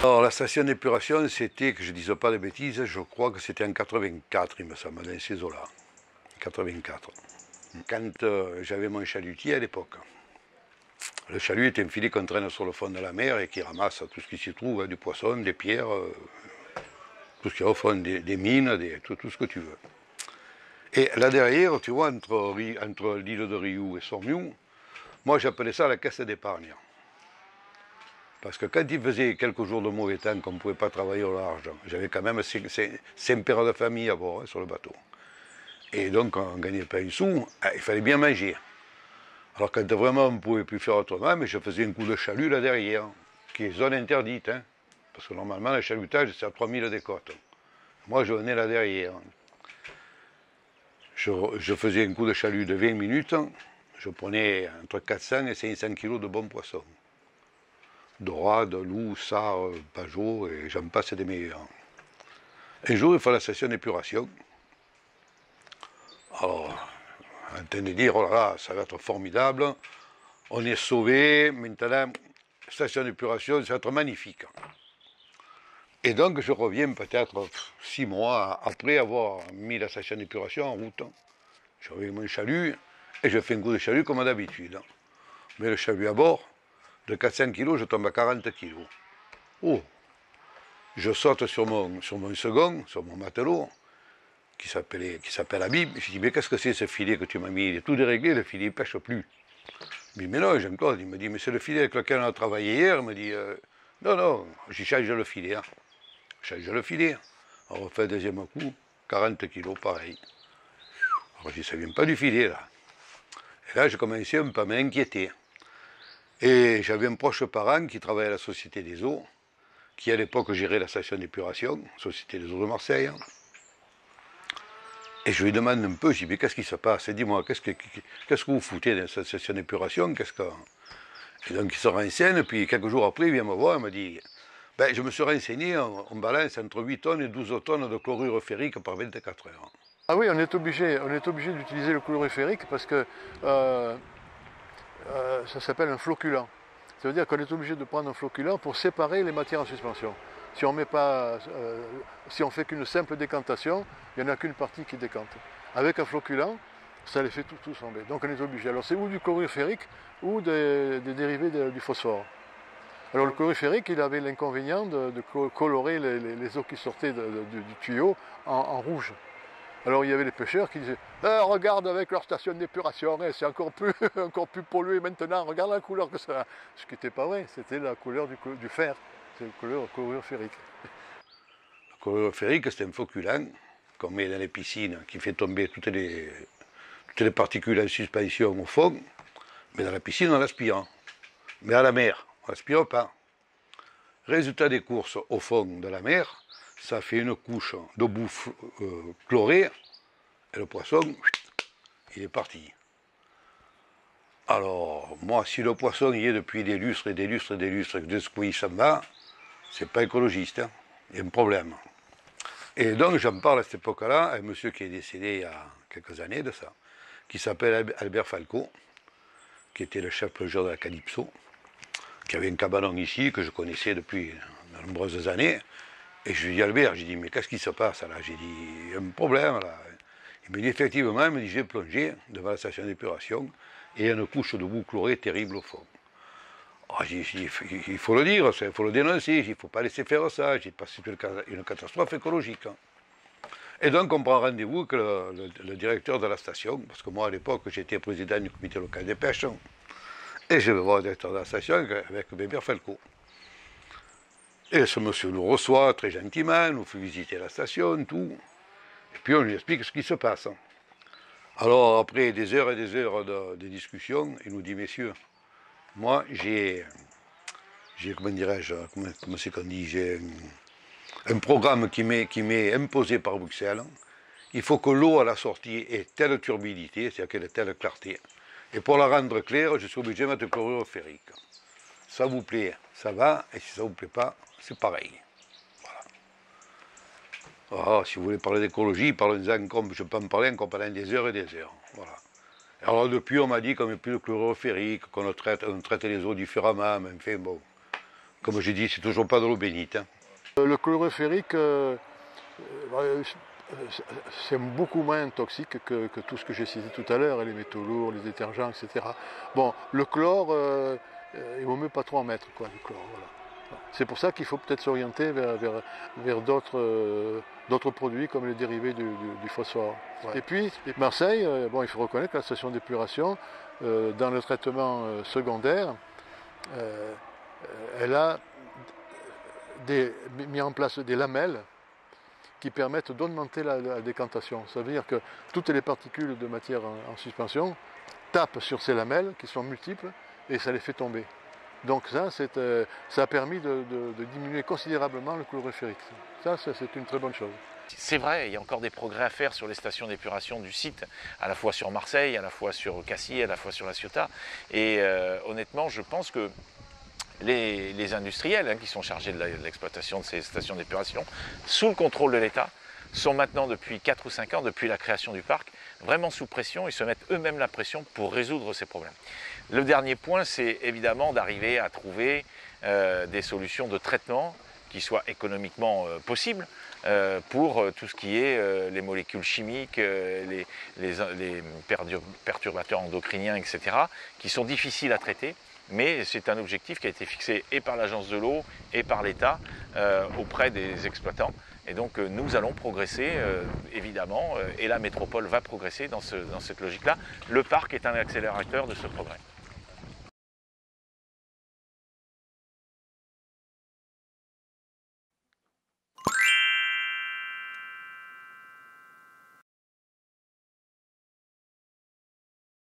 Alors la station d'épuration, c'était, que je ne dise pas de bêtises, je crois que c'était en 84, il me semble, dans ces eaux-là. 84. Quand j'avais mon chalutier à l'époque. Le chalut est un filet qu'on traîne sur le fond de la mer et qui ramasse tout ce qui s'y trouve, hein, du poisson, des pierres, tout ce qu'il y a au fond, des mines, tout ce que tu veux. Et là derrière, tu vois, entre l'île de Riou et Sormiou, moi j'appelais ça la caisse d'épargne. Parce que quand il faisait quelques jours de mauvais temps, qu'on ne pouvait pas travailler au large, j'avais quand même 5 pères de famille à bord, hein, sur le bateau. Et donc on ne gagnait pas un sou, il fallait bien manger. Alors quand vraiment on ne pouvait plus faire autrement, mais je faisais un coup de chalut là derrière, qui est zone interdite, hein, parce que normalement le chalutage c'est à 3000 des côtes. Moi je venais là derrière. Je faisais un coup de chalut de 20 minutes, je prenais entre 400 et 500 kilos de bons poissons. Dorade, loup, sard, pajot, et j'en passe des meilleurs. Un jour, il faut la station d'épuration. Alors, en train de dire, oh là là, ça va être formidable, on est sauvés, maintenant, station d'épuration, ça va être magnifique. Et donc, je reviens peut-être 6 mois après avoir mis la station d'épuration en route. Je reviens mon chalut, et je fais un coup de chalut comme d'habitude. Mais le chalut à bord, de 400 kg, je tombe à 40 kg. Oh! Je saute sur mon second, sur mon matelot, qui s'appelle Habib. Je dis, mais qu'est-ce que c'est ce filet que tu m'as mis? Il est tout déréglé, le filet ne pêche plus. Je dis, mais non, Jean-Claude, il me dit, mais c'est le filet avec lequel on a travaillé hier. Il me dit, non, non, j'y change le filet. Hein. Je change le filet. On refait le deuxième coup, 40 kg, pareil. Alors je dis, ça ne vient pas du filet, là. Et là, j'ai commencé un peu à m'inquiéter. Et j'avais un proche parent qui travaillait à la Société des Eaux, qui à l'époque gérait la station d'épuration, Société des Eaux de Marseille. Et je lui demande un peu, je dis, mais qu'est-ce qui se passe? Dis-moi, qu'est-ce que vous foutez dans cette station d'épuration? Et donc il se renseigne, puis quelques jours après, il vient me voir, il me dit, ben, je me suis renseigné, on balance entre 8 tonnes et 12 tonnes de chlorure ferrique par 24 heures. Ah oui, on est obligé d'utiliser le chlorure ferrique parce que ça s'appelle un floculant. Ça veut dire qu'on est obligé de prendre un floculant pour séparer les matières en suspension. Si on met pas, si on fait qu'une simple décantation, il n'y en a qu'une partie qui décante. Avec un floculant, ça les fait tous tomber. Donc on est obligé. Alors c'est ou du chlorure ferrique ou des dérivés du phosphore. Alors le chlorure ferrique, il avait l'inconvénient de colorer les eaux qui sortaient du tuyau en rouge. Alors il y avait les pêcheurs qui disaient regarde avec leur station d'épuration, hein, c'est encore plus pollué maintenant, regarde la couleur que ça a. Ce qui n'était pas vrai, c'était la couleur du fer, c'est le chlorure ferrique. Le chlorure ferrique, c'est un floculant qu'on met dans les piscines qui fait tomber toutes les particules en suspension au fond, mais dans la piscine on l'aspire. Mais à la mer, on l'aspire pas. Résultat des courses au fond de la mer, ça fait une couche de boue chlorée, et le poisson, il est parti. Alors, moi, si le poisson y est depuis des lustres et des lustres et des lustres, et que de ce coup il s'en va, c'est pas écologiste, hein. Il y a un problème. Et donc, j'en parle à cette époque-là à un monsieur qui est décédé il y a quelques années de ça, qui s'appelle Albert Falco, qui était le chef plongeur de la Calypso, qui avait un cabanon ici, que je connaissais depuis de nombreuses années. Et je lui dis, Albert, j'ai dit, mais qu'est-ce qui se passe là? J'ai dit, il y a un problème là. Il me dit, effectivement, il me dit, j'ai plongé devant la station d'épuration et il y a une couche de boue chlorée terrible au fond. Oh, j'ai dit, il faut le dire, il faut le dénoncer, il ne faut pas laisser faire ça, parce que c'est une catastrophe écologique. Et donc on prend rendez-vous avec le directeur de la station, parce que moi à l'époque j'étais président du comité local des pêches, et je vais voir le directeur de la station avec Albert Falco. Et ce monsieur nous reçoit très gentiment, nous fait visiter la station, tout. Et puis on lui explique ce qui se passe. Alors après des heures et des heures de discussion, il nous dit, messieurs, moi j'ai comment dirais-je, comment c'est qu'on dit, j'ai un programme qui m'est imposé par Bruxelles. Il faut que l'eau à la sortie ait telle turbidité, c'est-à-dire qu'elle ait telle clarté. Et pour la rendre claire, je suis obligé de mettre le chlorure ferrique. Ça vous plaît, ça va, et si ça ne vous plaît pas, c'est pareil. Voilà. Alors, si vous voulez parler d'écologie, parlez-en comme je peux en parler encore pendant des heures et des heures. Voilà. Alors depuis, on m'a dit qu'on ne met plus de chlorure ferrique, qu'on traite les eaux différemment, mais enfin bon. Comme j'ai dit, c'est toujours pas de l'eau bénite. Hein. Le chloroférique, c'est beaucoup moins toxique que tout ce que j'ai cité tout à l'heure, les métaux lourds, les détergents, etc. Bon, le chlore, il vaut mieux pas trop en mettre, quoi, du chlore. Voilà. C'est pour ça qu'il faut peut-être s'orienter vers d'autres produits comme les dérivés du phosphore. Ouais. Et puis, Marseille, bon, il faut reconnaître que la station d'épuration, dans le traitement secondaire, elle a mis en place des lamelles qui permettent d'augmenter la décantation. Ça veut dire que toutes les particules de matière en suspension tapent sur ces lamelles qui sont multiples et ça les fait tomber. Donc ça a permis de diminuer considérablement le chloroférique. Ça, c'est une très bonne chose. C'est vrai, il y a encore des progrès à faire sur les stations d'épuration du site, à la fois sur Marseille, à la fois sur Cassis, à la fois sur La Ciotat. Et honnêtement, je pense que les industriels qui sont chargés de l'exploitation de ces stations d'épuration, sous le contrôle de l'État, sont maintenant depuis 4 ou 5 ans, depuis la création du parc, vraiment sous pression et se mettent eux-mêmes la pression pour résoudre ces problèmes. Le dernier point, c'est évidemment d'arriver à trouver des solutions de traitement qui soient économiquement possibles pour tout ce qui est les molécules chimiques, les perturbateurs endocriniens, etc., qui sont difficiles à traiter. Mais c'est un objectif qui a été fixé et par l'Agence de l'eau et par l'État auprès des exploitants. Et donc nous allons progresser, évidemment, et la métropole va progresser dans cette logique-là. Le parc est un accélérateur de ce progrès.